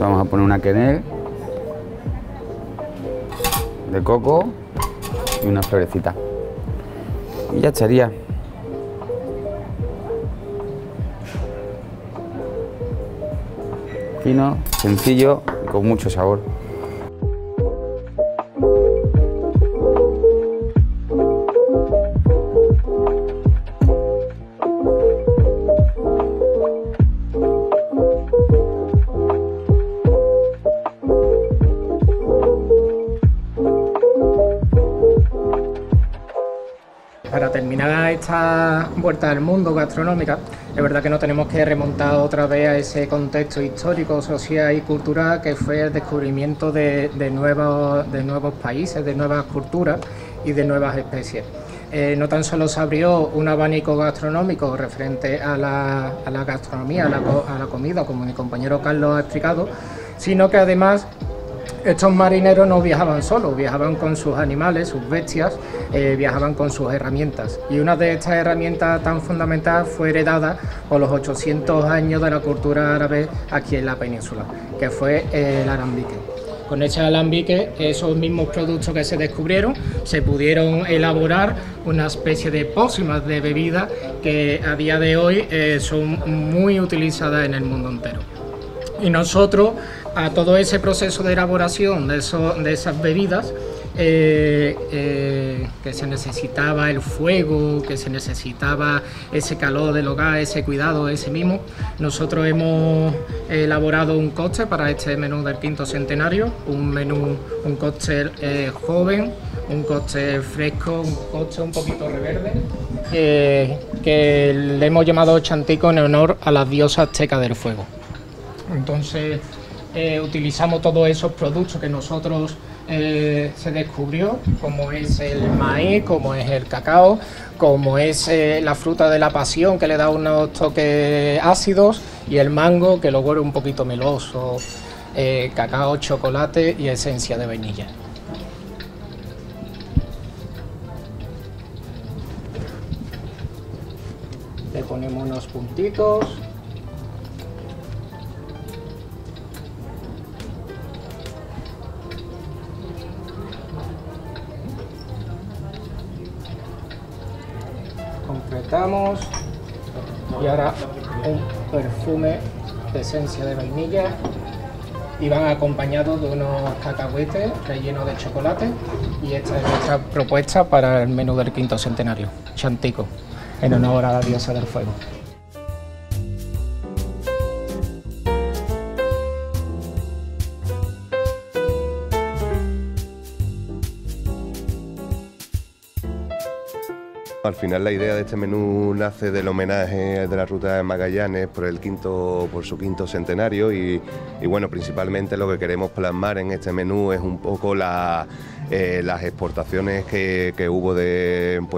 Speaker 4: Vamos a poner una quenelle de coco y una florecita. Y ya estaría. Fino, sencillo y con mucho sabor.
Speaker 5: Para terminar esta vuelta al mundo gastronómica, es verdad que no tenemos que remontar otra vez a ese contexto histórico, social y cultural que fue el descubrimiento de nuevos países, de nuevas culturas y de nuevas especies. No tan solo se abrió un abanico gastronómico referente a la gastronomía, a la comida, como mi compañero Carlos ha explicado, sino que además estos marineros no viajaban solos, viajaban con sus animales, sus bestias, viajaban con sus herramientas. Y una de estas herramientas tan fundamentales fue heredada por los 800 años de la cultura árabe aquí en la península, que fue el alambique. Con ese alambique, esos mismos productos que se descubrieron, se pudieron elaborar una especie de pócimas de bebida que a día de hoy son muy utilizadas en el mundo entero. Y nosotros, a todo ese proceso de elaboración de esas bebidas, que se necesitaba el fuego, que se necesitaba ese calor del hogar, ese cuidado, ese mimo, nosotros hemos elaborado un cóctel para este menú del quinto centenario, un cóctel joven, un cóctel fresco, un cóctel un poquito reverde, que le hemos llamado Chantico en honor a las diosas aztecas del fuego. Entonces utilizamos todos esos productos que nosotros se descubrió, como es el maíz, como es el cacao, como es la fruta de la pasión que le da unos toques ácidos, y el mango que lo vuelve un poquito meloso, cacao, chocolate y esencia de vainilla. Le ponemos unos puntitos. Completamos y ahora un perfume de esencia de vainilla, y van acompañados de unos cacahuetes rellenos de chocolate, y esta es nuestra propuesta para el menú del quinto centenario, Chantico, en honor a la diosa del fuego.
Speaker 6: Al final la idea de este menú nace del homenaje de la Ruta de Magallanes por su quinto centenario y bueno, principalmente lo que queremos plasmar en este menú es un poco las exportaciones que hubo en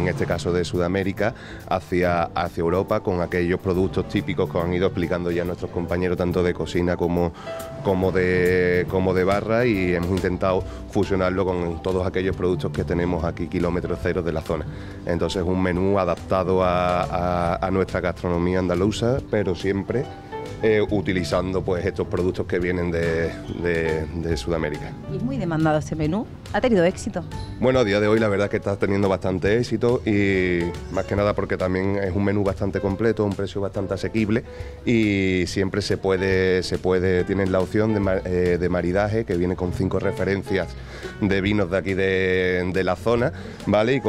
Speaker 6: este caso de Sudamérica hacia Europa, con aquellos productos típicos que han ido explicando ya nuestros compañeros tanto de cocina como de barra, y hemos intentado fusionarlo con todos aquellos productos que tenemos aquí kilómetros cero de la zona. Entonces un menú adaptado a nuestra gastronomía andaluza, pero siempre utilizando pues estos productos que vienen de Sudamérica.
Speaker 7: Y es muy demandado este menú. ¿Ha tenido éxito?
Speaker 6: Bueno, a día de hoy la verdad es que está teniendo bastante éxito, y más que nada porque también es un menú bastante completo, un precio bastante asequible, y siempre tienen la opción de maridaje, que viene con 5 referencias de vinos de aquí de la zona, ¿vale?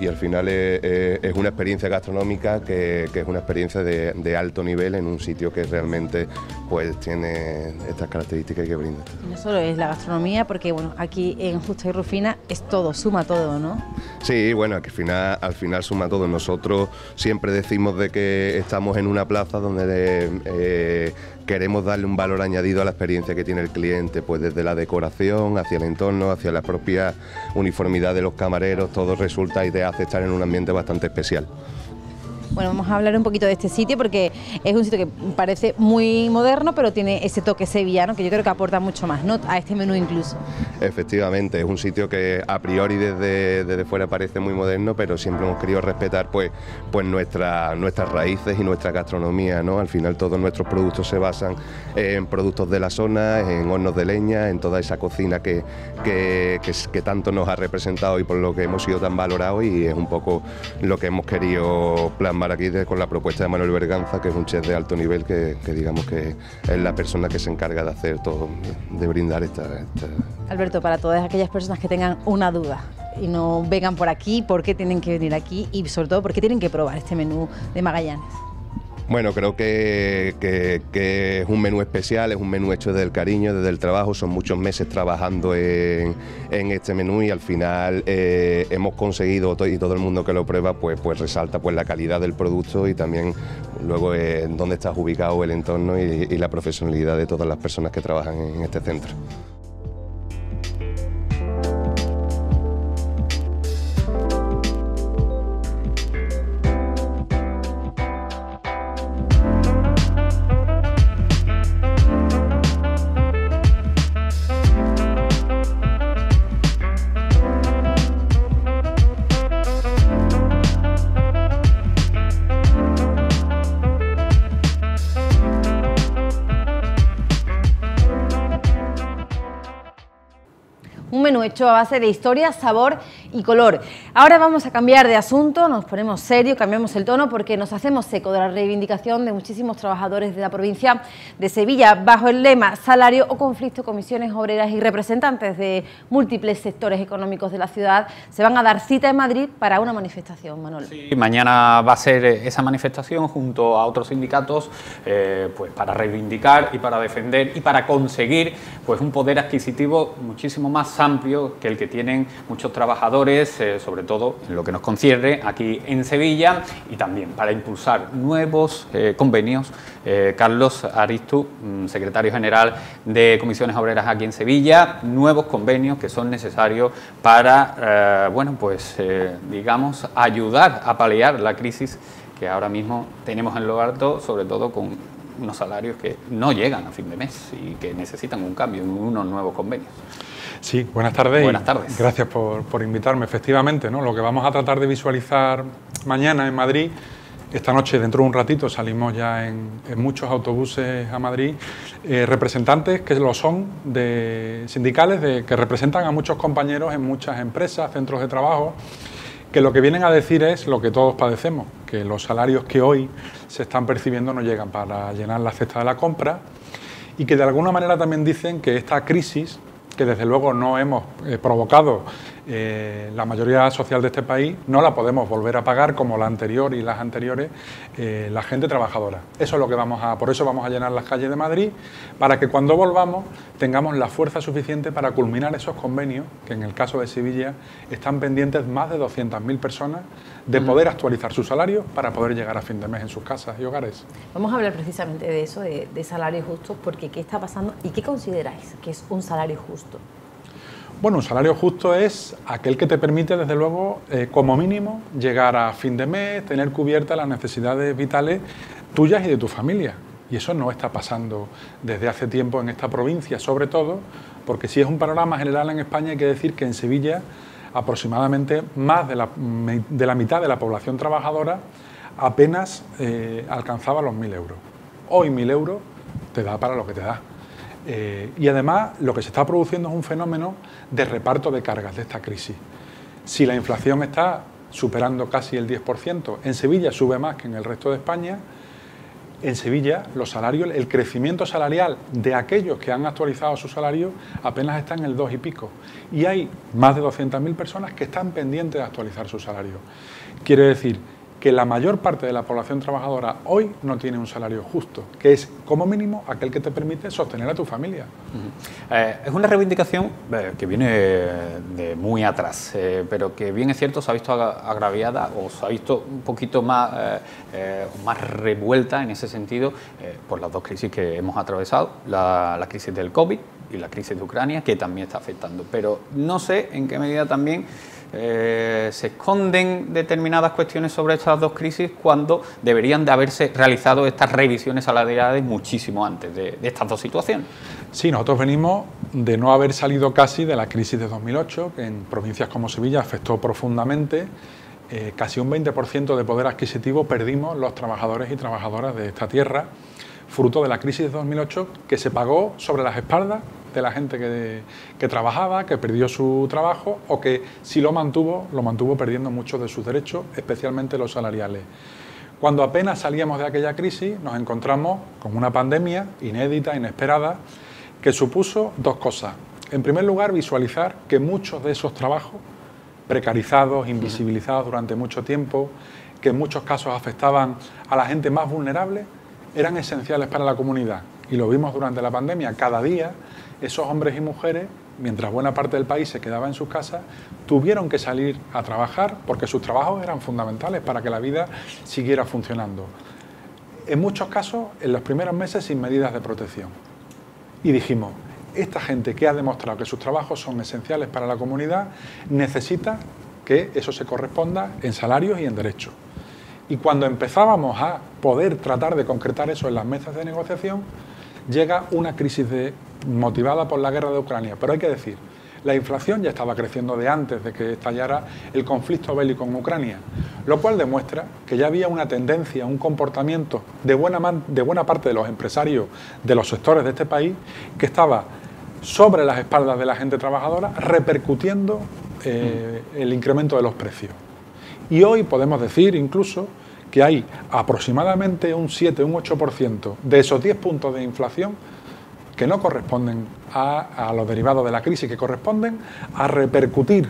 Speaker 6: Y al final es una experiencia gastronómica que es una experiencia de alto nivel en un sitio que realmente pues tiene estas características que brinda.
Speaker 7: Y no solo es la gastronomía, porque bueno, aquí en Justa y Rufina es todo, suma todo, ¿no?
Speaker 6: Sí, bueno, al final suma todo. Nosotros siempre decimos de que estamos en una plaza donde queremos darle un valor añadido a la experiencia que tiene el cliente, pues desde la decoración, hacia el entorno, hacia la propia uniformidad de los camareros, todo resulta y te hace estar en un ambiente bastante especial.
Speaker 7: Bueno, vamos a hablar un poquito de este sitio porque es un sitio que parece muy moderno, pero tiene ese toque sevillano que yo creo que aporta mucho más, ¿no?, a este menú incluso.
Speaker 6: Efectivamente, es un sitio que a priori desde fuera parece muy moderno, pero siempre hemos querido respetar pues nuestras raíces y nuestra gastronomía, ¿no? Al final todos nuestros productos se basan en productos de la zona, en hornos de leña, en toda esa cocina que tanto nos ha representado y por lo que hemos sido tan valorados, y es un poco lo que hemos querido plasmar aquí con la propuesta de Manuel Berganza, que es un chef de alto nivel que digamos que es la persona que se encarga de hacer todo, de brindar esta...
Speaker 7: Alberto, para todas aquellas personas que tengan una duda y no vengan por aquí, ¿por qué tienen que venir aquí? Y sobre todo, ¿por qué tienen que probar este menú de Magallanes?
Speaker 6: Bueno, creo que es un menú especial, es un menú hecho desde el cariño, desde el trabajo. Son muchos meses trabajando en este menú y al final hemos conseguido, y todo el mundo que lo prueba pues resalta pues la calidad del producto y también luego dónde estás ubicado, el entorno y la profesionalidad de todas las personas que trabajan en este centro.
Speaker 1: Un menú hecho a base de historia, sabor y color. Ahora vamos a cambiar de asunto, nos ponemos serios, cambiamos el tono porque nos hacemos eco de la reivindicación de muchísimos trabajadores de la provincia de Sevilla bajo el lema salario o conflicto. Comisiones obreras y representantes de múltiples sectores económicos de la ciudad se van a dar cita en Madrid para una manifestación, Manolo.
Speaker 2: Sí, mañana va a ser esa manifestación junto a otros sindicatos pues para reivindicar y para defender y para conseguir pues un poder adquisitivo muchísimo más amplio que el que tienen muchos trabajadores, sobre todo en lo que nos concierne aquí en Sevilla, y también para impulsar nuevos convenios. Carlos Aristu, secretario general de Comisiones Obreras aquí en Sevilla, nuevos convenios que son necesarios para, bueno, pues digamos, ayudar a paliar la crisis que ahora mismo tenemos en lo alto, sobre todo con unos salarios que no llegan a fin de mes y que necesitan un cambio, unos nuevos convenios.
Speaker 8: Sí, buenas tardes.
Speaker 2: Buenas tardes.
Speaker 8: Gracias por invitarme. Efectivamente, ¿no?, lo que vamos a tratar de visualizar mañana en Madrid, esta noche, dentro de un ratito, salimos ya en muchos autobuses a Madrid, representantes que lo son de sindicales que representan a muchos compañeros en muchas empresas, centros de trabajo, que lo que vienen a decir es lo que todos padecemos, que los salarios que hoy se están percibiendo no llegan para llenar la cesta de la compra, y que de alguna manera también dicen que esta crisis, que desde luego no hemos provocado la mayoría social de este país, no la podemos volver a pagar como la anterior y las anteriores, la gente trabajadora. Eso es lo que por eso vamos a llenar las calles de Madrid, para que cuando volvamos tengamos la fuerza suficiente para culminar esos convenios, que en el caso de Sevilla están pendientes más de 200.000 personas de poder actualizar sus salarios para poder llegar a fin de mes en sus casas y hogares.
Speaker 1: Vamos a hablar precisamente de eso, de salarios justos, porque ¿qué está pasando y qué consideráis que es un salario justo?
Speaker 8: Bueno, un salario justo es aquel que te permite, desde luego, como mínimo, llegar a fin de mes, tener cubiertas las necesidades vitales tuyas y de tu familia. Y eso no está pasando desde hace tiempo en esta provincia, sobre todo porque si es un panorama general en España, hay que decir que en Sevilla aproximadamente más de la mitad de la población trabajadora apenas alcanzaba los 1.000 euros. Hoy 1.000 euros te da para lo que te da. Y además lo que se está produciendo es un fenómeno de reparto de cargas de esta crisis. Si la inflación está superando casi el 10%, en Sevilla sube más que en el resto de España, en Sevilla los salarios, el crecimiento salarial de aquellos que han actualizado su salario apenas está en el 2 y pico. Y hay más de 200.000 personas que están pendientes de actualizar su salario. Quiere decir que la mayor parte de la población trabajadora hoy no tiene un salario justo, que es como mínimo aquel que te permite sostener a tu familia.
Speaker 2: Es una reivindicación que viene de muy atrás, pero que bien es cierto se ha visto agraviada o se ha visto un poquito más revuelta en ese sentido por las dos crisis que hemos atravesado, la crisis del COVID y la crisis de Ucrania, que también está afectando. Pero no sé en qué medida también se esconden determinadas cuestiones sobre estas dos crisis cuando deberían de haberse realizado estas revisiones salariales muchísimo antes de estas dos situaciones.
Speaker 8: Sí, nosotros venimos de no haber salido casi de la crisis de 2008, que en provincias como Sevilla afectó profundamente. Casi un 20% de poder adquisitivo perdimos los trabajadores y trabajadoras de esta tierra, fruto de la crisis de 2008, que se pagó sobre las espaldas de la gente que trabajaba, que perdió su trabajo o que si lo mantuvo perdiendo muchos de sus derechos, especialmente los salariales. Cuando apenas salíamos de aquella crisis nos encontramos con una pandemia inédita, inesperada, que supuso dos cosas. En primer lugar, visualizar que muchos de esos trabajos precarizados, invisibilizados durante mucho tiempo, que en muchos casos afectaban a la gente más vulnerable, eran esenciales para la comunidad. Y lo vimos durante la pandemia. Cada día esos hombres y mujeres, mientras buena parte del país se quedaba en sus casas, tuvieron que salir a trabajar porque sus trabajos eran fundamentales para que la vida siguiera funcionando. En muchos casos, en los primeros meses, sin medidas de protección. Y dijimos, esta gente que ha demostrado que sus trabajos son esenciales para la comunidad, necesita que eso se corresponda en salarios y en derechos. Y cuando empezábamos a poder tratar de concretar eso en las mesas de negociación, llega una crisis motivada por la guerra de Ucrania. Pero hay que decir, la inflación ya estaba creciendo de antes de que estallara el conflicto bélico en Ucrania, lo cual demuestra que ya había una tendencia, un comportamiento de buena parte de los empresarios de los sectores de este país que estaba sobre las espaldas de la gente trabajadora, repercutiendo el incremento de los precios. Y hoy podemos decir incluso que hay aproximadamente un 7, un 8% de esos 10 puntos de inflación que no corresponden a los derivados de la crisis, que corresponden a repercutir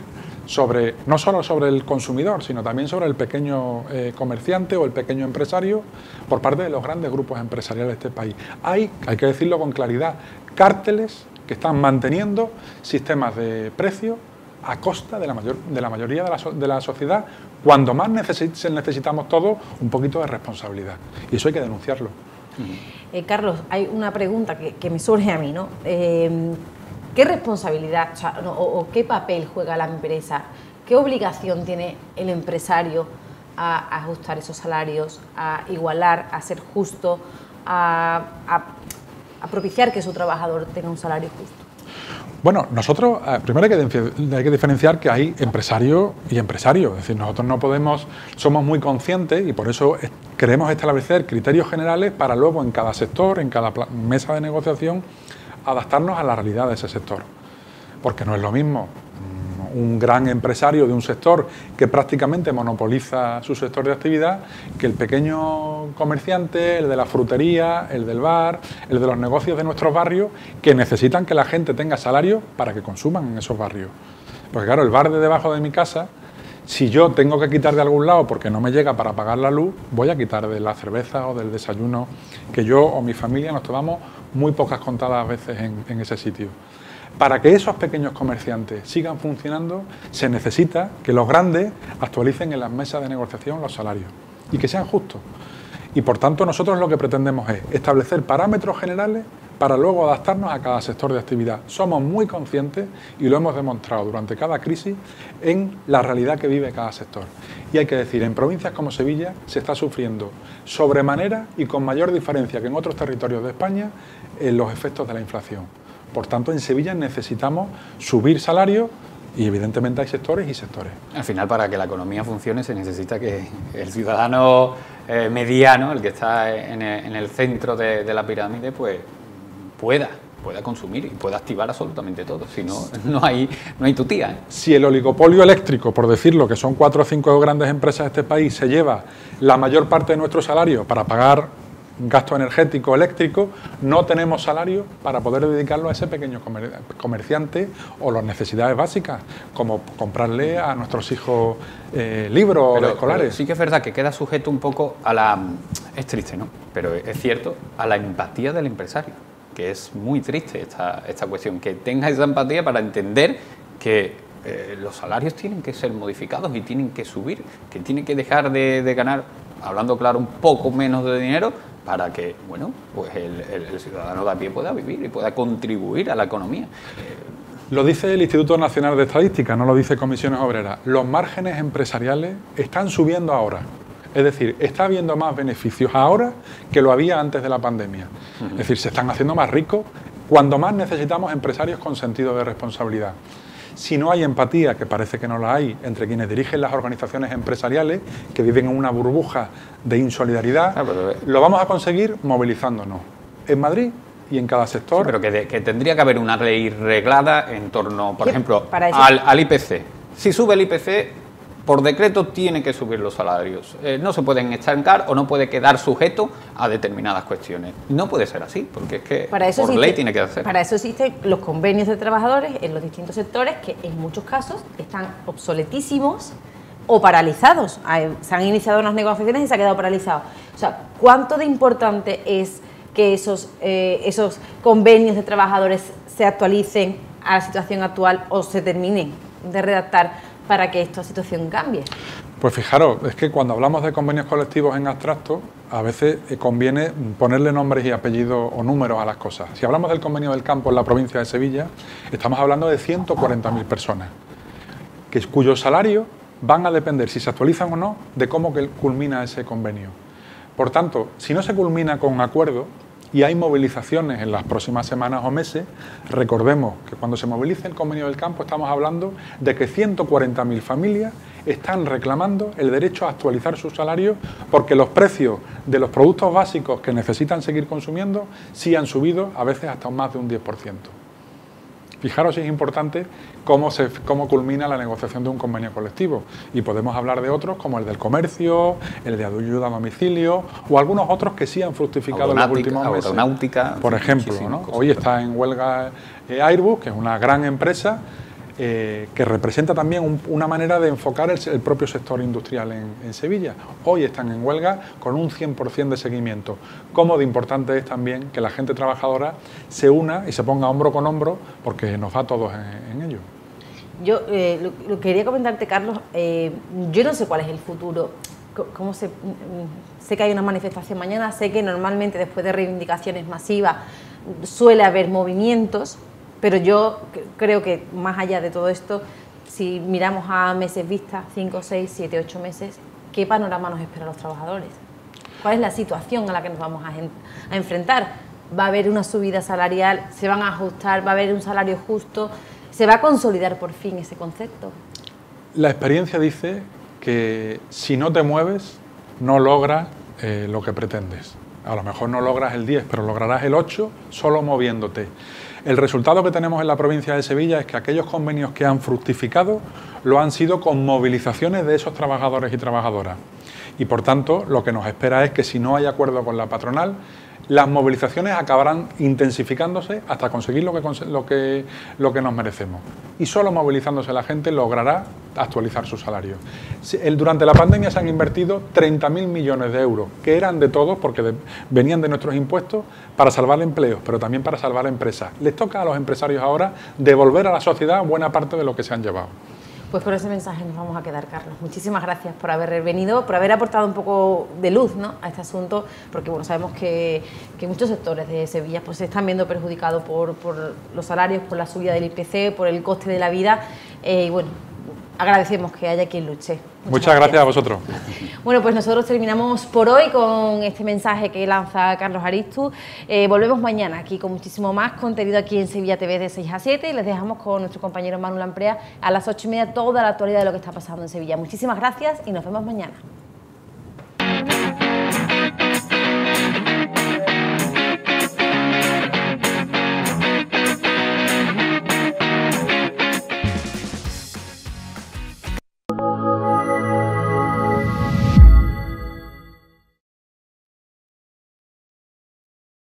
Speaker 8: no solo sobre el consumidor, sino también sobre el pequeño comerciante o el pequeño empresario por parte de los grandes grupos empresariales de este país. Hay que decirlo con claridad, cárteles que están manteniendo sistemas de precios a costa de la mayoría de la sociedad, cuando más necesitamos todos un poquito de responsabilidad. Y eso hay que denunciarlo.
Speaker 1: Carlos, hay una pregunta que me surge a mí, ¿no? ¿Qué responsabilidad o qué papel juega la empresa? ¿Qué obligación tiene el empresario a ajustar esos salarios, a igualar, a ser justo, a propiciar que su trabajador tenga un salario justo?
Speaker 8: Bueno, nosotros, primero hay que diferenciar que hay empresario y empresario. Es decir, nosotros no podemos, somos muy conscientes y por eso queremos establecer criterios generales para luego en cada sector, en cada mesa de negociación, adaptarnos a la realidad de ese sector. Porque no es lo mismo un gran empresario de un sector que prácticamente monopoliza su sector de actividad que el pequeño comerciante, el de la frutería, el del bar, el de los negocios de nuestros barrios, que necesitan que la gente tenga salario para que consuman en esos barrios. Porque claro, el bar de debajo de mi casa, si yo tengo que quitar de algún lado porque no me llega para pagar la luz, voy a quitar de la cerveza o del desayuno que yo o mi familia nos tomamos muy pocas contadas veces en ese sitio. Para que esos pequeños comerciantes sigan funcionando, se necesita que los grandes actualicen en las mesas de negociación los salarios y que sean justos. Y por tanto nosotros lo que pretendemos es establecer parámetros generales para luego adaptarnos a cada sector de actividad. Somos muy conscientes, y lo hemos demostrado durante cada crisis, en la realidad que vive cada sector. Y hay que decir, en provincias como Sevilla se está sufriendo sobremanera y con mayor diferencia que en otros territorios de España los efectos de la inflación. Por tanto, en Sevilla necesitamos subir salarios y evidentemente hay sectores y sectores.
Speaker 2: Al final, para que la economía funcione se necesita que el ciudadano mediano, el que está en el centro de la pirámide, pues pueda consumir y pueda activar absolutamente todo. Si no, no hay tu tía, ¿eh?
Speaker 8: Si el oligopolio eléctrico, por decirlo, que son 4 o 5 grandes empresas de este país, se lleva la mayor parte de nuestro salario para pagar gasto energético eléctrico, no tenemos salario para poder dedicarlo a ese pequeño comerciante o las necesidades básicas, como comprarle a nuestros hijos libros escolares.
Speaker 2: Pero sí que es verdad que queda sujeto un poco a la... Es triste, ¿no? Pero es cierto, a la empatía del empresario, que es muy triste esta cuestión, que tenga esa empatía para entender que los salarios tienen que ser modificados y tienen que subir, que tienen que dejar de ganar, hablando claro, un poco menos de dinero, para que, bueno, pues el ciudadano de a pie pueda vivir y pueda contribuir a la economía.
Speaker 8: Lo dice el Instituto Nacional de Estadística, no lo dice Comisiones Obreras. Los márgenes empresariales están subiendo ahora. Es decir, está habiendo más beneficios ahora que lo había antes de la pandemia. Es decir, se están haciendo más ricos cuando más necesitamos empresarios con sentido de responsabilidad. Si no hay empatía, que parece que no la hay, entre quienes dirigen las organizaciones empresariales, que viven en una burbuja de insolidaridad, lo vamos a conseguir movilizándonos. En Madrid y en cada sector.
Speaker 2: Sí, pero que tendría que haber una ley reglada en torno, por ejemplo, al IPC. Si sube el IPC, por decreto tiene que subir los salarios. No se pueden estancar o no puede quedar sujeto a determinadas cuestiones. No puede ser así, porque es que por ley tiene que hacer.
Speaker 1: Para eso existen los convenios de trabajadores en los distintos sectores que en muchos casos están obsoletísimos o paralizados. Se han iniciado unas negociaciones y se ha quedado paralizado. O sea, ¿cuánto de importante es que esos convenios de trabajadores se actualicen a la situación actual o se terminen de redactar para que esta situación cambie?
Speaker 8: Pues fijaros, es que cuando hablamos de convenios colectivos en abstracto, a veces conviene ponerle nombres y apellidos o números a las cosas. Si hablamos del convenio del campo en la provincia de Sevilla, estamos hablando de 140.000 personas, cuyos salarios van a depender, si se actualizan o no, de cómo culmina ese convenio. Por tanto, si no se culmina con acuerdo, y hay movilizaciones en las próximas semanas o meses, recordemos que cuando se movilice el convenio del campo estamos hablando de que 140.000 familias están reclamando el derecho a actualizar sus salarios porque los precios de los productos básicos que necesitan seguir consumiendo sí han subido a veces hasta más de un 10%. Fijaros si es importante cómo culmina la negociación de un convenio colectivo. Y podemos hablar de otros como el del comercio, el de ayuda a domicilio o algunos otros que sí han fructificado en los últimos meses.
Speaker 2: Aeronáutica,
Speaker 8: por ejemplo, ¿no? Hoy está en huelga Airbus, que es una gran empresa que representa también una manera de enfocar el propio sector industrial en Sevilla. Hoy están en huelga con un 100% de seguimiento. Cómo de importante es también que la gente trabajadora se una y se ponga hombro con hombro, porque nos va a todos en ello.
Speaker 1: Yo lo quería comentarte, Carlos, yo no sé cuál es el futuro. Sé que hay una manifestación mañana, sé que normalmente después de reivindicaciones masivas suele haber movimientos, pero yo creo que más allá de todo esto, si miramos a meses vista, 5, 6, 7, 8 meses, ¿qué panorama nos espera a los trabajadores? ¿Cuál es la situación a la que nos vamos a enfrentar? ¿Va a haber una subida salarial? ¿Se van a ajustar? ¿Va a haber un salario justo? ¿Se va a consolidar por fin ese concepto?
Speaker 8: La experiencia dice que si no te mueves, no logras lo que pretendes. A lo mejor no logras el 10, pero lograrás el 8 solo moviéndote. El resultado que tenemos en la provincia de Sevilla es que aquellos convenios que han fructificado lo han sido con movilizaciones de esos trabajadores y trabajadoras. Y por tanto, lo que nos espera es que si no hay acuerdo con la patronal, las movilizaciones acabarán intensificándose hasta conseguir lo que nos merecemos. Y solo movilizándose la gente logrará actualizar su salario. Durante la pandemia se han invertido 30.000 millones de euros, que eran de todos porque venían de nuestros impuestos, para salvar empleos, pero también para salvar empresas. Les toca a los empresarios ahora devolver a la sociedad buena parte de lo que se han llevado.
Speaker 1: Pues con ese mensaje nos vamos a quedar, Carlos. Muchísimas gracias por haber venido, por haber aportado un poco de luz, ¿no?, a este asunto, porque bueno, sabemos que muchos sectores de Sevilla pues, se están viendo perjudicados por los salarios, por la subida del IPC, por el coste de la vida, y bueno, agradecemos que haya quien luche.
Speaker 8: Muchas gracias a vosotros.
Speaker 1: Bueno, pues nosotros terminamos por hoy con este mensaje que lanza Carlos Aristu. Volvemos mañana aquí con muchísimo más contenido aquí en Sevilla TV de 6 a 7 y les dejamos con nuestro compañero Manu Lamprea a las 8:30 toda la actualidad de lo que está pasando en Sevilla. Muchísimas gracias y nos vemos mañana.